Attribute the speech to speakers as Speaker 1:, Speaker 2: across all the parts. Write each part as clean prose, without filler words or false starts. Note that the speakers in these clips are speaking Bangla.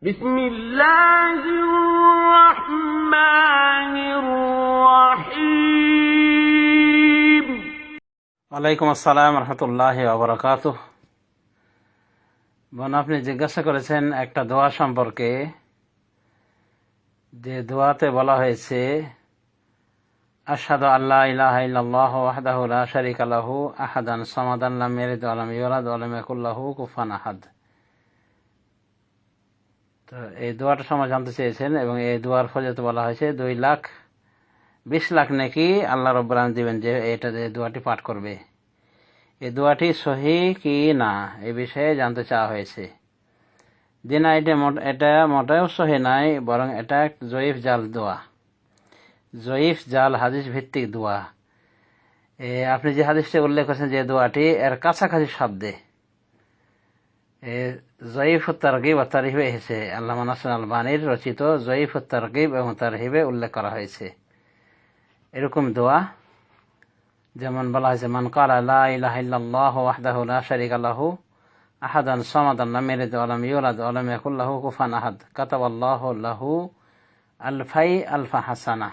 Speaker 1: بسم الله الرحمن الرحيم
Speaker 2: ওয়ালাইকুম আসসালাম রহমতুল্লাহি ওয়া বারাকাতুহু। বোন, আপনি জিজ্ঞাসা করেছেন একটা দোয়া সম্পর্কে, যে দোয়াতে বলা হয়েছে আশহাদু আল্লা ইলাহা ইল্লাল্লাহু ওয়াহদাহু লা শারীকা লাহু আহাদান সামাদান লাম ইয়ালিদ ওয়া লাম ইউলাদ ওয়া লাম ইয়াকুল লাহু কুফুয়ান আহাদ। তো এই দোয়াটা সময় জানতে চেয়েছেন, এবং এই দোয়ার ফজিলত বলা হয়েছে 2,20,00,000 নেকি আল্লাহ রাব্বুল আলামিন দিবেন যে এটা দোয়াটি পাঠ করবে। এই দোয়াটি সহি কি না এই বিষয়ে জানতে চাওয়া হয়েছে। যে না, এটা মোটেও সহি নাই, বরং এটা জয়ীফ জাল দোয়া, জয়ীফ জাল হাদিস ভিত্তিক দোয়া। আপনি যে হাদিসটি উল্লেখ করেছেন যে দোয়াটি, এর কাছাকাছি শব্দে জয়ীফ তারগিব ও তারহিবে এসেছে। আল্লামা নাসির আলবানীর রচিত জয়ীফ তারগিব এবং তারহিবে উল্লেখ করা হয়েছে এরকম দোয়া। যেমন বলা হয়েছে, মান ক্বালা লা ইলাহা ইল্লাল্লাহু ওয়াহদাহু লা শারীকা লাহু আহাদান সামাদান লাম ইয়ালিদ ওয়া লাম ইউলাদ ওয়া লাম ইয়াকুল লাহু কুফুয়ান আহাদ কাতাবাল্লাহু লাহু আলফা হাসানা।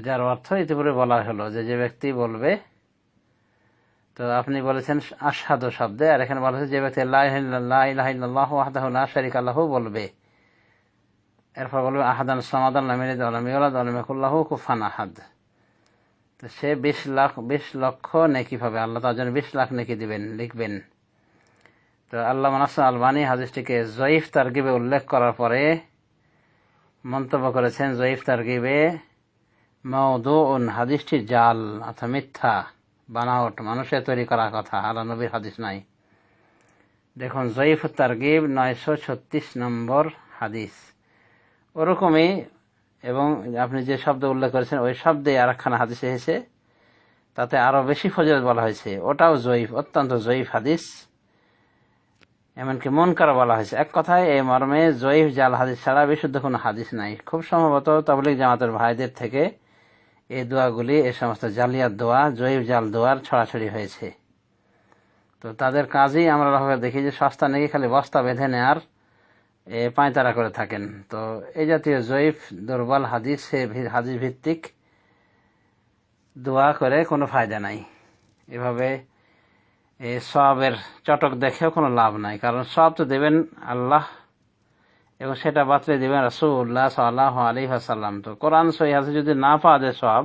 Speaker 2: যার অর্থ ইতিপূর্বে বলা হলো যে ব্যক্তি বলবে। তো আপনি বলেছেন আশহাদু শব্দে, আর এখানে বলা হয়েছে যে ব্যক্তি লা ইলাহা ইল্লাল্লাহু ওয়াহদাহু লা শারীকা লাহু বলবে, এরপর বলবে আহাদান সামাদান লাম ইয়ালিদ ওয়া লাম ইউলাদ ওয়া লাম ইয়াকুল লাহু কুফুয়ান আহাদ। তো সে 20 লক্ষ নেকি পাবে, আল্লাহ তার জন্য 20 লাখ নেকি দিবেন, লিখবেন। তো আল্লামা নাসির আলবানী হাদিসটিকে জয়ীফ তারগিবে উল্লেখ করার পরে মন্তব্য করেছেন, জয়ীফ তারগিবে মাওদুউন, হাদিসটি জাল অর্থাৎ মিথ্যা, বানাওয়াট, মানুষের তৈরি করা কথা, আল্লাহ নবীর হাদিস নাই। দেখুন জয়ীফ তারগিব 936 নম্বর হাদিস। ওরকমই, এবং আপনি যে শব্দ উল্লেখ করেছেন ওই শব্দে আর একখানা হাদিস এসেছে, তাতে আরো বেশি ফজিলত বলা হয়েছে। ওটাও জয়ীফ, অত্যন্ত জয়ীফ হাদিস, এমনকি মুনকার বলা হয়েছে। এক কথায় এই মর্মে জয়ীফ জাল হাদিস ছাড়া বিশুদ্ধ কোনো হাদিস নাই। খুব সম্ভবত তাবলীগ জামাতের ভাইদের থেকে এই দোয়াগুলি, এই সমস্ত জালিয়াত দোয়া, জয়ীফ জাল দোয়ার ছড়াছড়ি হয়েছে। তো তাদের কাজই আমরা দেখি যে সস্তা নাকি খালি বস্তা বেঁধে নেয়ার পাঁয়তারা করে থাকেন। তো এই জাতীয় জয়ীফ দুর্বল হাদিস ভিত্তিক দোয়া করে কোনো ফায়দা নাই। এভাবে সওয়াবের চটক দেখেও কোনো লাভ নাই, কারণ সওয়াব তো দেবেন আল্লাহ, এবং সেটা বাতলে দেবেন রাসূলুল্লাহ সাল্লাল্লাহু আলাইহি ওয়াসাল্লাম। তো কোরআন সহিহ হাদিস যদি না পাওয়া যায় সওয়াব,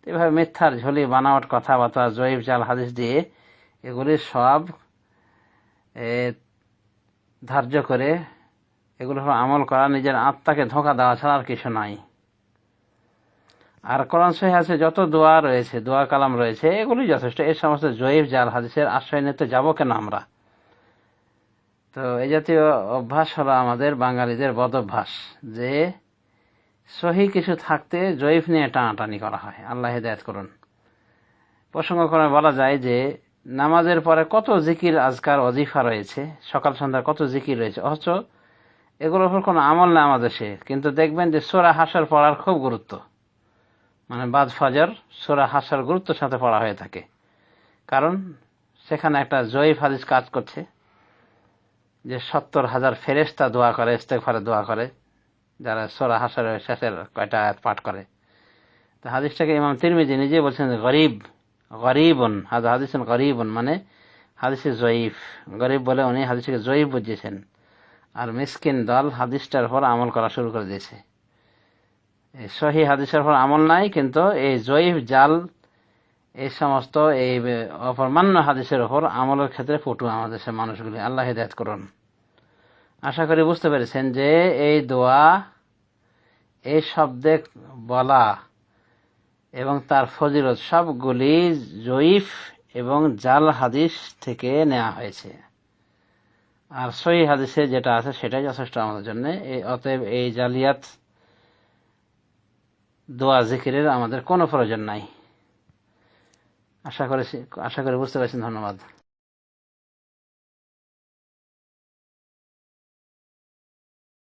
Speaker 2: এভাবে মিথ্যার ঝুলি, বানাওয়াট কথাবার্তা, জয়ীফ জাল হাদিস দিয়ে এগুলির সওয়াব ধার্য করে এগুলো আমল করা, নিজের আত্মাকে ধোঁকা দেওয়া ছাড়া আর কিছু নাই। আর কোরআন সহিহ হাদিসে যত দোয়া রয়েছে, দোয়া কালাম রয়েছে, এগুলি যথেষ্ট। এই সমস্ত জয়ীফ জাল হাদিসের আশ্রয় নিতে যাব কেন আমরা? তো এই জাতীয় অভ্যাস হলো আমাদের বাঙালিদের বদ অভ্যাস, যে সহি কিছু থাকতে জয়ীফ নিয়ে টানাটানি করা হয়। আল্লাহ হিদায়াত করুন। প্রসঙ্গক্রমে বলা যায় যে নামাজের পরে কত জিকির, আজকার, ওয়াজিফা রয়েছে, সকাল সন্ধ্যা কত জিকির রয়েছে, অথচ এগুলোর উপর কোনো আমল নেই আমাদের দেশে। কিন্তু দেখবেন যে সূরা হাশর পড়ার খুব গুরুত্ব, মানে বাদ ফজর সূরা হাশর গুরুত্বের সাথে পড়া হয়ে থাকে, কারণ সেখানে একটা জয়ীফ হাদিস কাজ করছে যে 70,000 ফেরেশতা দোয়া করে, ইস্তেগফারে দোয়া করে যারা সূরা হাশরের শেষের কয়টা আয়াত পাঠ করে। তো হাদিসটাকে ইমাম তিরমিজি নিজে বলছেন গরীবুন, হাদিসুন গরীবুন, মানে হাদিসে জয়ীফ। গরীব বলে উনি হাদিসকে জয়ীফ বুঝিয়েছেন, আর মিসকিন দল হাদিসটার উপর আমল করা শুরু করে দিয়েছে। সহিহ হাদিসের উপর আমল নাই, কিন্তু এই জয়ীফ জাল, এই সমস্ত এই অপরমান্য হাদিসের উপর আমলের ক্ষেত্রে পটু আমাদের দেশের মানুষগুলি। আল্লাহ হিদায়াত করুন। আশা করি বুঝতে পেরেছেন যে এই দোয়া, এই শব্দে বলা এবং তার ফজিলত সবগুলি জয়ীফ এবং জাল হাদিস থেকে নেওয়া হয়েছে, আর সহিহ হাদিসে যেটা আছে সেটাই যথেষ্ট আমাদের জন্য। অতএব এই জালিয়াত দোয়া জিকিরের আমাদের কোনো প্রয়োজন নাই। আশা করি বুঝতে পেরেছেন। ধন্যবাদ।